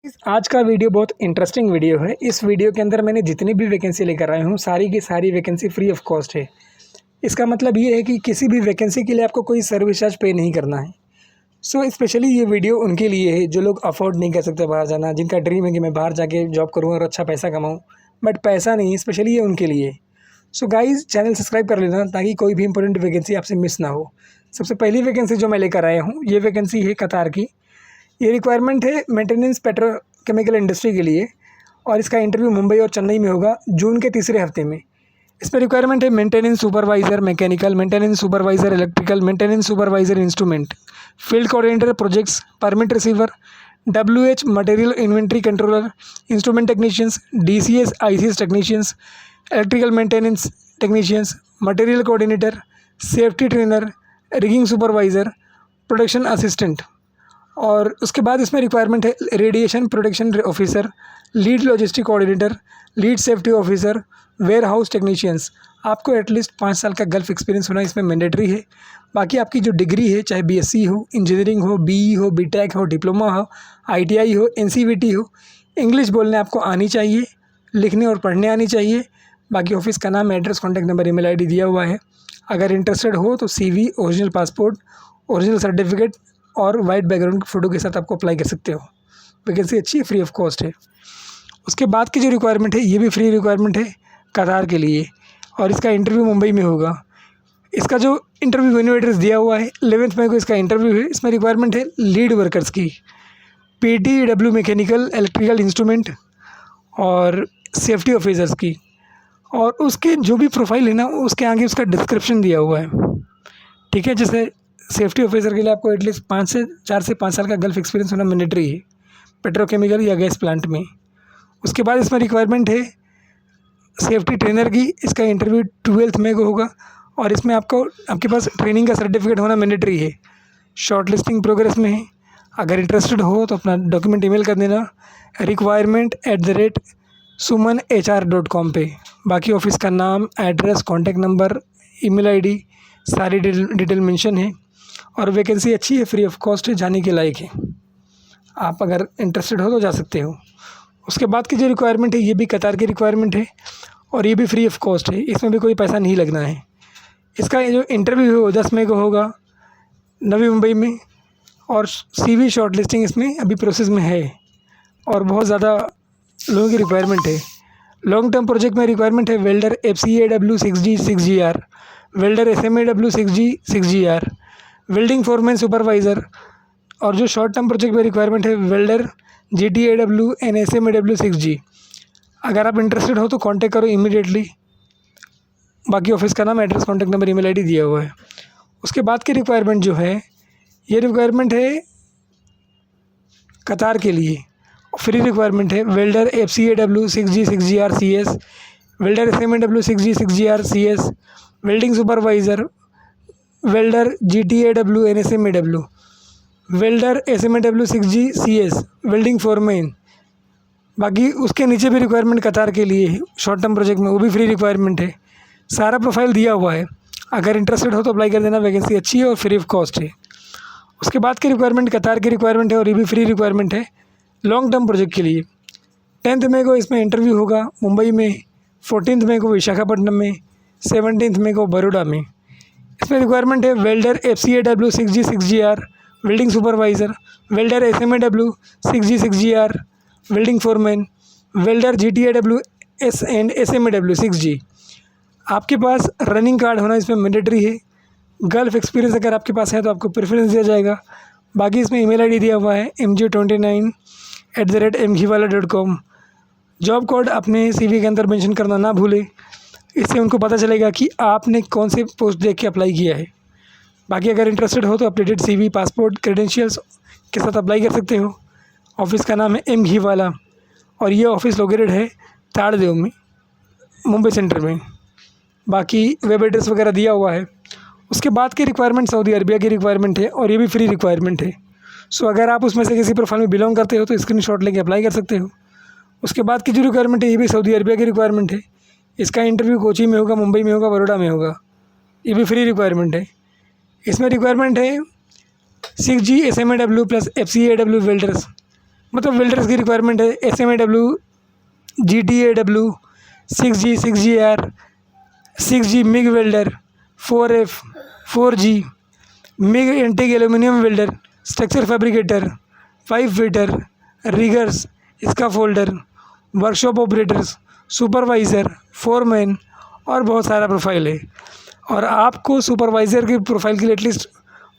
आज का वीडियो बहुत इंटरेस्टिंग वीडियो है। इस वीडियो के अंदर मैंने जितनी भी वैकेंसी लेकर आया हूँ सारी की सारी वैकेंसी फ्री ऑफ कॉस्ट है। इसका मतलब ये है कि किसी भी वैकेंसी के लिए आपको कोई सर्विस चार्ज पे नहीं करना है। सो स्पेशली ये वीडियो उनके लिए है जो लोग अफोर्ड नहीं कर सकते बाहर जाना, जिनका ड्रीम है कि मैं बाहर जाके जॉब करूँ और अच्छा पैसा कमाऊँ, बट पैसा नहीं है। स्पेशली ये उनके लिए। सो गाइज़, चैनल सब्सक्राइब कर लेना ताकि कोई भी इंपॉर्टेंट वैकेंसी आपसे मिस ना हो। सबसे पहली वैकेंसी जो मैं लेकर आया हूँ, ये वैकेंसी है कतार की। ये रिक्वायरमेंट है मेंटेनेंस पेट्रोकेमिकल इंडस्ट्री के लिए और इसका इंटरव्यू मुंबई और चेन्नई में होगा जून के तीसरे हफ्ते में। इसमें रिक्वायरमेंट है maintenance supervisor mechanical, maintenance supervisor electrical, maintenance supervisor instrument, field coordinator projects, permit receiver, WH material inventory controller, instrument technicians, DCS ICS technicians, electrical maintenance technicians, material coordinator, safety trainer, rigging supervisor, production assistant. और उसके बाद इसमें requirement है radiation protection officer, lead logistic coordinator, lead safety officer, warehouse technicians. आपको at least 5 साल का gulf experience होना इसमें मैंडेटरी है। बाकी आपकी जो डिग्री है, चाहे BSc हो, इंजीनियरिंग हो, BE हो, BTech हो, डिप्लोमा हो, ITI हो, NCVT हो, इंग्लिश बोलने आपको आनी चाहिए, लिखने और पढ़ने आनी चाहिए। बाकी ऑफिस का नाम, address, contact number, email ID दिया हुआ है। अगर इंटरेस्टेड हो तो CV, original passport, original certificate और वाइट बैकग्राउंड फ़ोटो के साथ आपको अप्लाई कर सकते हो। वैकेंसी अच्छी है, फ्री ऑफ कॉस्ट है। उसके बाद की जो रिक्वायरमेंट है, ये भी फ्री रिक्वायरमेंट है कतार के लिए और इसका इंटरव्यू मुंबई में होगा। इसका जो इंटरव्यू वेन्यू एड्रेस दिया हुआ है, 11 मई को इसका इंटरव्यू है। इसमें रिक्वायरमेंट है लीड वर्कर्स की, PTW मैकेनिकल, इलेक्ट्रिकल इंस्ट्रूमेंट और सेफ्टी ऑफिसर्स की। और उसके जो भी प्रोफाइल है ना, उसके आगे उसका डिस्क्रिप्शन दिया हुआ है। ठीक है, जैसे सेफ्टी ऑफिसर के लिए आपको एटलीस्ट 4 से 5 साल का गल्फ एक्सपीरियंस होना मैंडेटरी है पेट्रोकेमिकल या गैस प्लांट में। उसके बाद इसमें रिक्वायरमेंट है सेफ्टी ट्रेनर की। इसका इंटरव्यू 12 मई को होगा और इसमें आपके पास ट्रेनिंग का सर्टिफिकेट होना मैंडेटरी है। शॉर्ट लिस्टिंग प्रोग्रेस में है। अगर इंटरेस्टेड हो तो अपना डॉक्यूमेंट ईमेल कर देना requirement@sumanhr.com पे। बाकी ऑफिस का नाम, address, contact number, email ID सारी डिटेल मेंशन है। और वैकेंसी अच्छी है, फ्री ऑफ कॉस्ट है, जाने के लायक है। आप अगर इंटरेस्टेड हो तो जा सकते हो। उसके बाद की जो रिक्वायरमेंट है, ये भी कतार की रिक्वायरमेंट है और ये भी फ्री ऑफ कॉस्ट है। इसमें भी कोई पैसा नहीं लगना है। इसका जो इंटरव्यू है वो 10 मई को होगा नवी मुंबई में और CV शॉर्ट लिस्टिंग इसमें अभी प्रोसेस में है और बहुत ज़्यादा लोगों की रिक्वायरमेंट है। लॉन्ग टर्म प्रोजेक्ट में रिक्वायरमेंट है welder FCAW 6G 6GR, welder SMAW 6G 6GR, welding foreman supervisor. और जो शॉर्ट टर्म प्रोजेक्ट में रिक्वायरमेंट है welder GTAW and SMAW 6G। अगर आप इंटरेस्टेड हो तो कांटेक्ट करो इमीडिएटली। बाकी ऑफिस का नाम, address, contact number, email ID दिया हुआ है। उसके बाद की रिक्वायरमेंट जो है, ये रिक्वायरमेंट है कतार के लिए, फ्री रिक्वायरमेंट है welder FCAW 6G 6GR CS, welder SMAW 6G 6GR CS, welding supervisor, welder GTAW and SMAW, welder SMAW 6G CS, welding foreman. बाकी उसके नीचे भी रिक्वायरमेंट कतार के लिए है शॉर्ट टर्म प्रोजेक्ट में, वो भी फ्री रिक्वायरमेंट है। सारा प्रोफाइल दिया हुआ है। अगर इंटरेस्टेड हो तो अप्लाई कर देना, वैकेंसी अच्छी है और फ्री ऑफ कॉस्ट है। उसके बाद की रिक्वायरमेंट कतार की रिक्वायरमेंट है और ये भी फ्री रिक्वायरमेंट है लॉन्ग टर्म प्रोजेक्ट के लिए। 10 मई को इसमें इंटरव्यू होगा मुंबई में, 14 मई को विशाखापट्टनम में, 17 मई को बड़ौदा में। इसमें रिक्वायरमेंट है welder FCAW 6G 6GR, welding supervisor, welder SMAW 6G 6GR, welding foreman, welder GTAW and SMAW 6G। आपके पास रनिंग कार्ड होना इसमें मैंडेटरी है। गल्फ एक्सपीरियंस अगर आपके पास है तो आपको प्रेफरेंस दिया जाएगा। बाकी इसमें ईमेल ID दिया हुआ है mj29@mghiwala.com। जॉब कोड अपने CV के अंदर मेंशन करना ना भूलें, इससे उनको पता चलेगा कि आपने कौन से पोस्ट देख के अप्लाई किया है। बाकी अगर इंटरेस्टेड हो तो अपडेटेड CV, पासपोर्ट, क्रेडेंशियल्स के साथ अप्लाई कर सकते हो। ऑफिस का नाम है M घीवाला और ये ऑफिस लोकेटेड है ताड़देव में, मुंबई सेंटर में। बाकी वेब एड्रेस वगैरह दिया हुआ है। उसके बाद की रिक्वायरमेंट सऊदी अरबिया की रिक्वायरमेंट है और ये भी फ्री रिक्वायरमेंट है। सो अगर आप उसमें से किसी प्रोफाइल में बिलोंग करते हो तो स्क्रीनशॉट लेके अप्लाई कर सकते हो। उसके बाद की जो रिक्वायरमेंट है, ये भी सऊदी अरबिया की रिक्वायरमेंट है। इसका इंटरव्यू कोची में होगा, मुंबई में होगा, बड़ौदा में होगा। ये भी फ्री रिक्वायरमेंट है। इसमें रिक्वायरमेंट है 6G SMAW plus FCAW welders मतलब वेल्डर्स की रिक्वायरमेंट है। SMAW, GTAW, 6G, 6GR, 6G MIG welder, 4F, 4G MIG एंटिक aluminium welder, structure fabricator, pipe fitter, riggers, scaffolder, workshop operators, supervisor, foreman और बहुत सारा प्रोफाइल है। और आपको सुपरवाइज़र की प्रोफाइल के लिए एटलीस्ट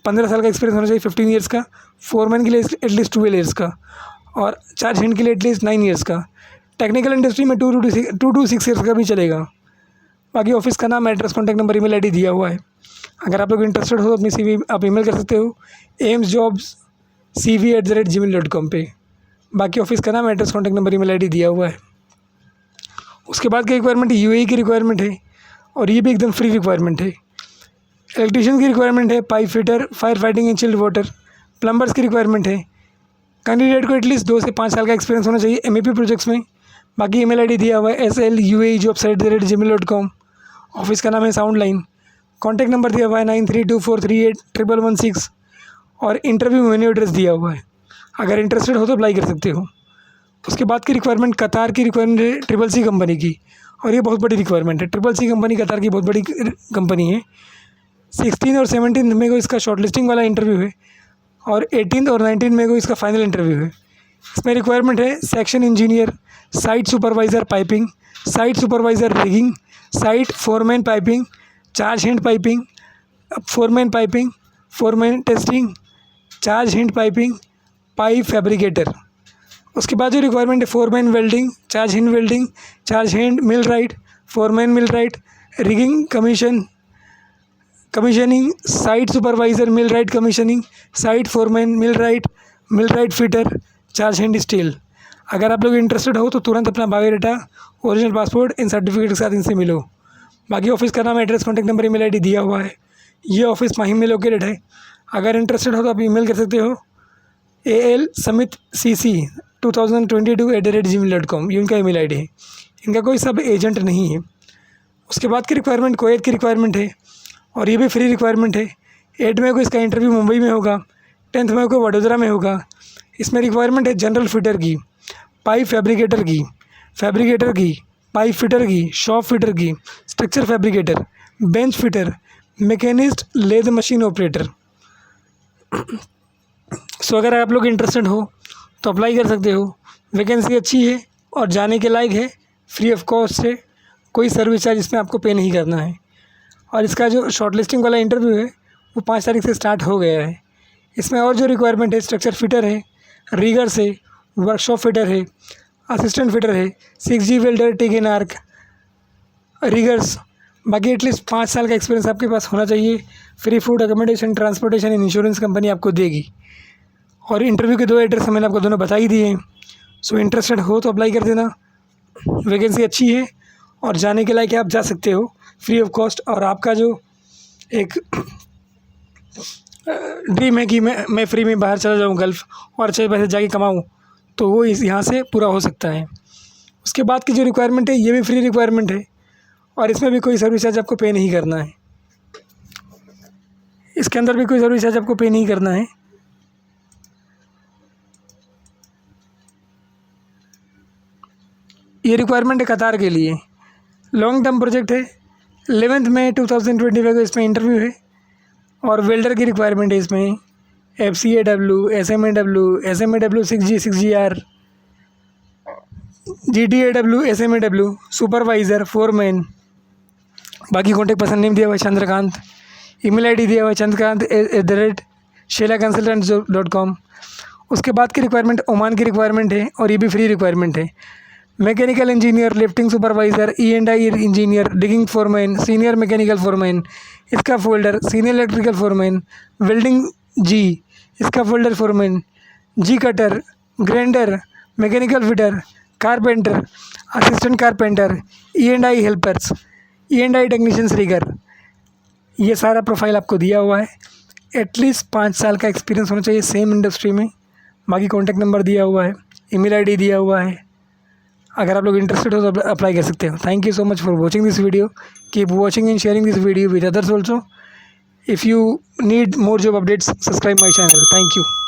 15 साल का एक्सपीरियंस होना चाहिए, 15 ईयर्स का। फोरमैन के लिए एटलीस्ट 12 ईयर्स का, और चार्ज हैंड के लिए एटलीस्ट 9 ईयर्स का। टेक्निकल इंडस्ट्री में 2 to 6 ईयर्स का भी चलेगा। बाकी ऑफिस का नाम, address, contact number, email ID दिया हुआ है। अगर आप लोग इंटरेस्टेड हो तो अपनी CV आप ईमेल कर सकते हो aimsjobscv@gmail.com पे। बाकी ऑफिस का नाम, address, contact number, email ID दिया हुआ है। उसके बाद की रिक्वायरमेंट UAE की रिक्वायरमेंट है, और ये भी एकदम फ्री रिक्वायरमेंट है। इलेक्ट्रीशियन की रिक्वायरमेंट है, pipe fitter, fire fighting and chilled water. Plumbers की रिक्वायरमेंट है। कैंडिडेट को एटलीस्ट 2 से 5 साल का एक्सपीरियंस होना चाहिए MEP प्रोजेक्ट्स में। बाकी ईमेल आईडी दिया हुआ है SLUAEjobs@gmail.com। ऑफिस का नाम है साउंड लाइन। कॉन्टैक्ट नंबर दिया हुआ है 9324381116, और इंटरव्यू मेन्यू एड्रेस दिया हुआ है। अगर इंटरेस्टेड हो तो अप्लाई कर सकते हो। उसके बाद की रिक्वायरमेंट कतार की रिक्वायरमेंट है, CCC कंपनी की, और ये बहुत बड़ी रिक्वायरमेंट है। CCC कंपनी कतार की बहुत बड़ी कंपनी है। 16 और 17 मई को इसका शॉर्टलिस्टिंग वाला इंटरव्यू है, और 18 और 19 मई को इसका फाइनल इंटरव्यू है। इसमें रिक्वायरमेंट है section engineer, site supervisor piping, site supervisor rigging, site foreman piping, charge hand piping, foreman piping, foreman testing, charge hand piping, pipe fabricator. उसके बाद जो रिक्वायरमेंट है foreman welding, charge hand welding, charge hand millwright, foreman millwright, rigging commissioning, site supervisor millwright commissioning, site foreman millwright fitter, charge hand steel. अगर आप लोग interested हो तो तुरंत अपना biodata, original passport in certificate के साथ इनसे मिलो। बाकी ऑफिस का नाम, address, contact number, email ID दिया हुआ है। ये ऑफिस माहिम में लोकेटेड है। अगर इंटरेस्टेड हो तो आप ईमेल कर सकते हो alsamitcc2022@gmail.com, ये उनका ईमेल आईडी है। इनका कोई सब एजेंट नहीं है। उसके बाद की रिक्वायरमेंट कुवैत की रिक्वायरमेंट है, और ये भी फ्री रिक्वायरमेंट है। 8 मई को इसका इंटरव्यू मुंबई में होगा, 10 मई को वडोदरा में होगा। इसमें रिक्वायरमेंट है जनरल फिटर की, पाइप फैब्रिकेटर की, पाइप फिटर की, शॉप फिटर की, structure fabricator, bench fitter, machinist, lathe machine operator. So अगर आप लोग इंटरेस्टेड हो तो अप्लाई कर सकते हो। वैकेंसी अच्छी है और जाने के लायक है, फ्री ऑफ कॉस्ट है, कोई सर्विस चार्ज इसमें आपको पे नहीं करना है। और इसका जो शॉर्टलिस्टिंग वाला इंटरव्यू है वो 5 तारीख से स्टार्ट हो गया है। इसमें और जो रिक्वायरमेंट है, स्ट्रक्चर फिटर है, रिगर्स है, वर्कशॉप फिटर है, असिस्टेंट फिटर है, 6G welder, TIG and arc, riggers. बाकी एटलीस्ट 5 साल का एक्सपीरियंस आपके पास होना चाहिए। Free food, accommodation, transportation and insurance company आपको देगी। और इंटरव्यू के 2 एड्रेस मैंने आपको दोनों बता ही दिए हैं। सो इंटरेस्टेड हो तो अप्लाई कर देना। वैकेंसी अच्छी है और जाने के लायक आप जा सकते हो फ्री ऑफ कॉस्ट। और आपका जो एक ड्रीम है कि मैं फ्री में बाहर चला जाऊँ गल्फ़ और अच्छे पैसे जाके कमाऊँ, तो वो यहाँ से पूरा हो सकता है। उसके बाद की जो रिक्वायरमेंट है ये भी फ्री रिक्वायरमेंट है, और इसमें भी कोई सर्विस चार्ज आपको पे नहीं करना है। इसके अंदर भी कोई सर्विस चार्ज आपको पे नहीं करना है। ये रिक्वायरमेंट है कतार के लिए, लॉन्ग टर्म प्रोजेक्ट है। 11 मई 2025 को इसमें इंटरव्यू है। और वेल्डर की रिक्वायरमेंट है इसमें FCAW, SMAW, 6G, 6GR, GTAW, SMAW, supervisor, foreman. बाकी कॉन्टैक्ट पर्सन नेम दिया हुआ है चंद्रकांत, ईमेल आईडी दिया हुआ है chandrakant@sheila-consultants.com। उसके बाद की रिक्वायरमेंट ओमान की रिक्वायरमेंट है, और ये भी फ्री रिक्वायरमेंट है। Mechanical engineer, lifting supervisor, E&I engineer, digging foreman, senior mechanical foreman, scaffolder, senior electrical foreman, welding G, scaffolder foreman, G cutter, grinder, mechanical fitter, carpenter, assistant carpenter, E&I helpers, E&I technicians, rigger. ये सारा profile आपको दिया हुआ है। At least 5 साल का experience होना चाहिए सेम इंडस्ट्री में। बाकी कॉन्टैक्ट नंबर दिया हुआ है, ईमेल आईडी दिया हुआ है। अगर आप लोग इंटरेस्टेड हो तो अप्लाई कर सकते हो। Thank you so much for watching this video. Keep watching and sharing this video with others also. If you need more job updates, subscribe my channel. Thank you.